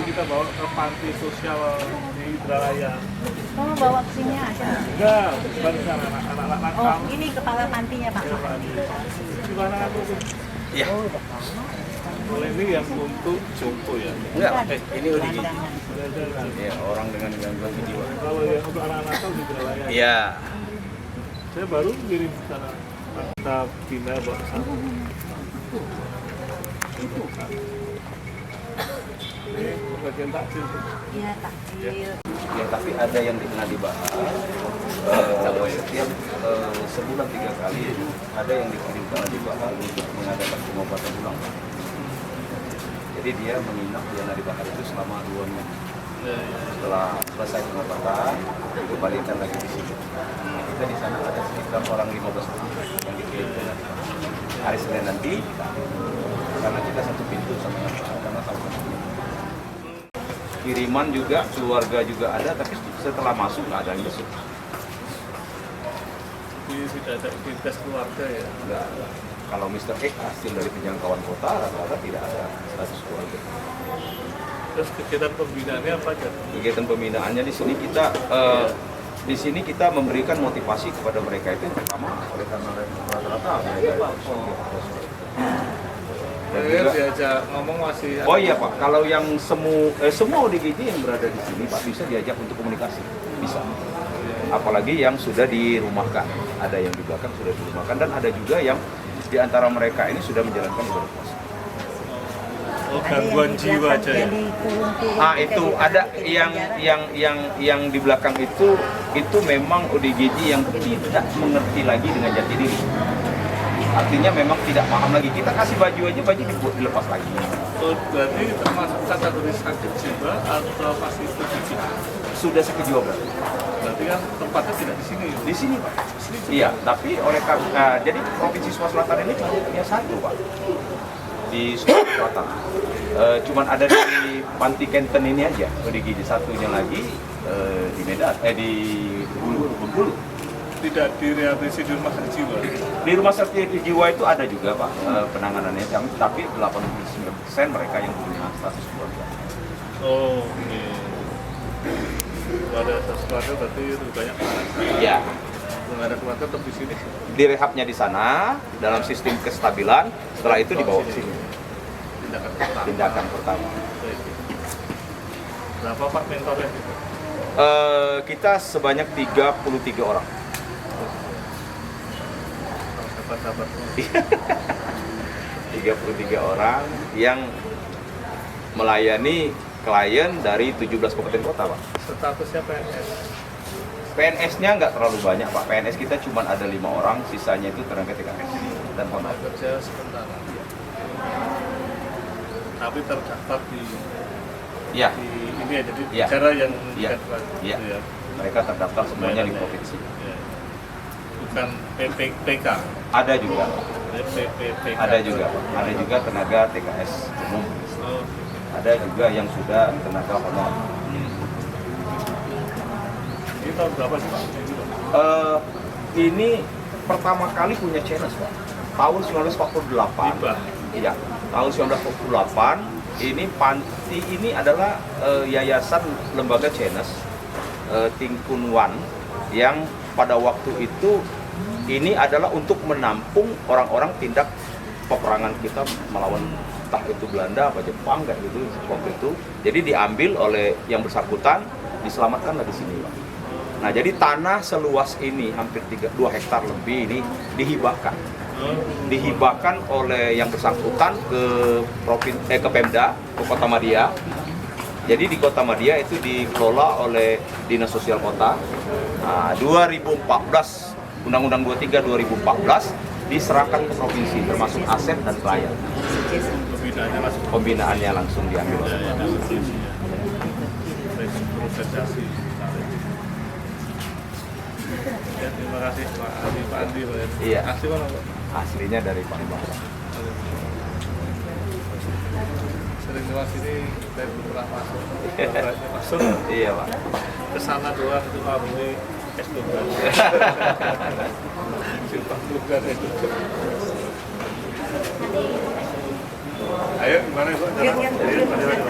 kita bawa ke panti sosial di Indralaya. Oh, bawa ke sini aja. Enggak, bukan ke sana, anak-anak nakal. Oh, ini kepala pantinya Pak. Ya, Pak. Di mana aku tuh? Iya. Kalau ini yang untuk jompo ya. Enggak, ini ODGJ. Jangan. Ya, orang dengan gangguan jiwa. Kalau yang untuk anak-anak nakal di Indralaya. Iya. Saya baru kirim ke sana. Kita bina bawa ke sana. Ini bagian takjil. Iya, takjil. Ya, tapi ada yang pernah dibahas. Setiap sebulan 3 kali ada yang dikirimkan dibahas untuk mengadakan pengobatan ulang. Jadi dia menginap di Nadi Bahar itu selama 2 minggu. Setelah selesai pengobatan, dikembalikan lagi di sini. Kita di sana ada sekitar orang 15 yang dikirimkan. Hari Senin nanti, karena kita satu pintu sama yang karena satu pintu. Kiriman juga, keluarga juga ada, tapi setelah masuk nggak ada yang masuk. Jadi tidak ada aktivitas keluarga ya. Nggak ada. Kalau Mr. X hasil dari penjangkauan kota, rata-rata tidak ada status keluarga. Terus kegiatan pembinaannya apa aja? Kegiatan pembinaannya di sini kita memberikan motivasi kepada mereka itu yang pertama oleh karena rata-rata mereka dan juga, diajak ngomong masih. oh iya Pak, kalau yang semua ODGJ yang berada di sini Pak bisa diajak untuk komunikasi, bisa. Apalagi yang sudah dirumahkan, ada yang di belakang sudah dirumahkan dan ada juga yang di antara mereka ini sudah menjalankan ibadah puasa. Oh, gangguan jiwa aja ya. Itu ada yang di belakang itu memang ODGJ yang tidak mengerti lagi dengan jati diri. Artinya memang tidak paham lagi. Kita kasih baju aja, baju dilepas lagi. Oh, berarti termasuk kategori sakit jiwa atau pasti itu jiwa? Sudah sakit jiwa berarti. Berarti kan tempatnya tidak di sini. Di sini Pak. Di sini juga. Iya, tapi oleh jadi Provinsi Sulawesi Selatan ini cuma punya satu Pak. Di Sulawesi Selatan. Cuman ada di Panti Kenten ini aja. ODGJ satunya lagi di Medan, di Bengkulu. Tidak direhabilitasi di rumah sakit jiwa. Di rumah sakit jiwa itu ada juga Pak penanganannya, tapi 89% mereka yang punya status keluarga. Oh, oke. Kalau ada status keluarga berarti lebih banyak parah. Iya. Belum ada keluarga tetap di sini. Direhabnya di sana dalam sistem kestabilan, setelah itu dibawa ke sini. Tindakan pertama. Baik. Berapa Pak mentornya? Kita sebanyak 33 orang. Sahabat-sahabat. 33 orang yang melayani klien dari 17 kabupaten kota, Pak. Statusnya PNS. PNS-nya nggak terlalu banyak, Pak. PNS kita cuma ada 5 orang, sisanya itu tenaga TKS dan honor. Kerja sementara. Tapi terdaftar di Iya. ini ya, jadi Iya. cara yang Iya. Iya. Iya. Mereka terdaftar semuanya di provinsi. Iya. Bukan PPK. Ada juga, PPK. ada juga, Pak. Ada juga tenaga TKS umum. Oh, Ada juga yang sudah tenaga honor. ini tahun berapa sih Pak? Ini pertama kali punya CNS, Pak. Tahun 1948. Hibah. Iya, tahun 1948 ini panti ini adalah yayasan lembaga CNS Tingkun Wan yang pada waktu itu ini adalah untuk menampung orang-orang tindak peperangan kita melawan entah itu Belanda apa Jepang kayak gitu waktu itu. Jadi diambil oleh yang bersangkutan, diselamatkanlah di sini, Pak. Nah, jadi tanah seluas ini hampir 2 hektar lebih ini dihibahkan oleh yang bersangkutan ke Pemda, ke Kota Madia. Jadi di Kota Madia itu dikelola oleh Dinas Sosial Kota. Nah, 2014 Undang-Undang 23 2014 diserahkan ke provinsi termasuk aset dan klien. Pembinaannya langsung diambil. Ya, terima kasih Pak Andi. Iya. Asli mana Pak? Aslinya dari Palembang. Sering lewat sini dari pernah masuk. Masuk. Iya, Pak. Kesana doang itu Pak beli es dogan. Sumpah dogan es dogan. Ayo gimana Pak? Yuk, yuk, yuk. Ayo,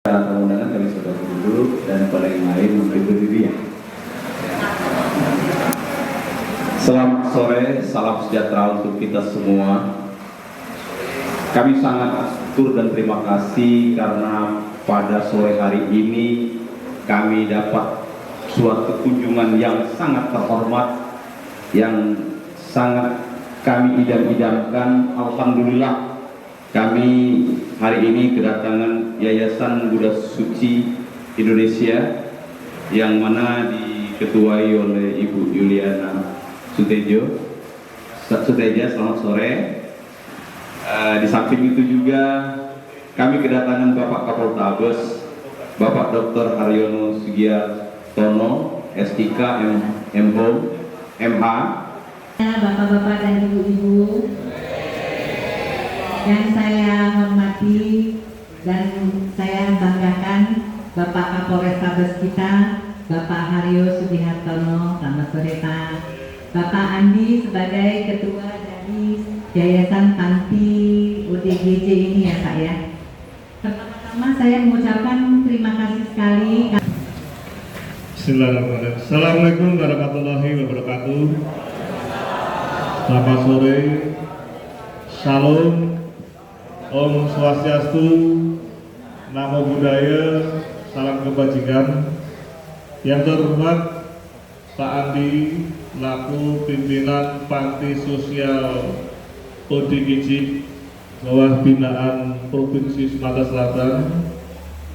Undangan kami sudah duduk dan pada yang lain mungkin berdiri ya. Selamat sore, salam sejahtera untuk kita semua. Kami sangat turut dan terima kasih karena pada sore hari ini kami dapat suatu kunjungan yang sangat terhormat, yang sangat kami idam-idamkan. Alhamdulillah kami hari ini kedatangan Yayasan Buddha Suci Indonesia yang mana diketuai oleh Ibu Yuliana Suteja. Selamat sore. Di samping itu juga kami kedatangan Bapak Kapoltabes, Bapak Dr. Haryono Sugiartono, SIK MH. Bapak-bapak dan ibu-ibu yang saya hormati dan saya banggakan, Bapak Kapolrestabes kita, Bapak Haryo Sugihartono, selamat sore Pak. Bapak Andi sebagai Ketua dari Yayasan Panti UDGJ ini ya Pak ya. Pertama-tama saya mengucapkan terima kasih sekali. Bismillahirrahmanirrahim. Assalamualaikum warahmatullahi wabarakatuh. Selamat sore. Salam. Om Swastiastu. Namo Buddhaya. Salam kebajikan. Yang terhormat Pak Andi, laku pimpinan Panti Sosial ODGJ bawah binaan Provinsi Sumatera Selatan.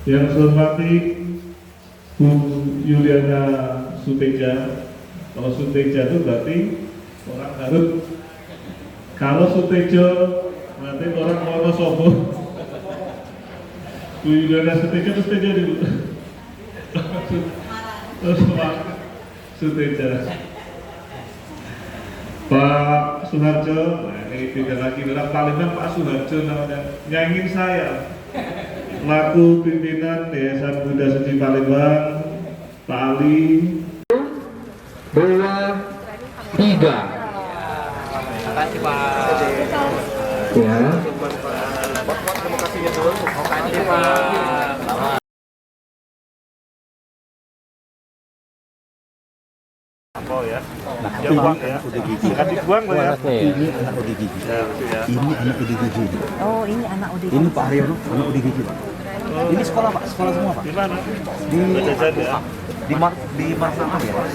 Yang saya hormati Bu Yuliana Suteja. Kalau Suteja itu berarti orang Garut. Kalau Sutejo berarti orang Wonosobo. Bu Yuliana Suteja itu Suteja dulu. Suteja. Pak Suharjo, nah ini tidak lagi orang Palembang, Pak Suharjo namanya. Nyanyiin saya. Laku pimpinan Yayasan Buddha Suci Palembang, Pak Ali. 2, 3. Terima kasih Pak. Ya. Terima kasih Pak. Oh ya, dia buang ya, akan dibuang loh ya. Ini anak ODGJ. Ini anak ODGJ. Oh, ini anak udah. Ini Pak Haryono, anak ODGJ Pak. Ini sekolah Pak, sekolah semua Pak. Di mana? Di Jajan ya. di Marsangan ya Pak.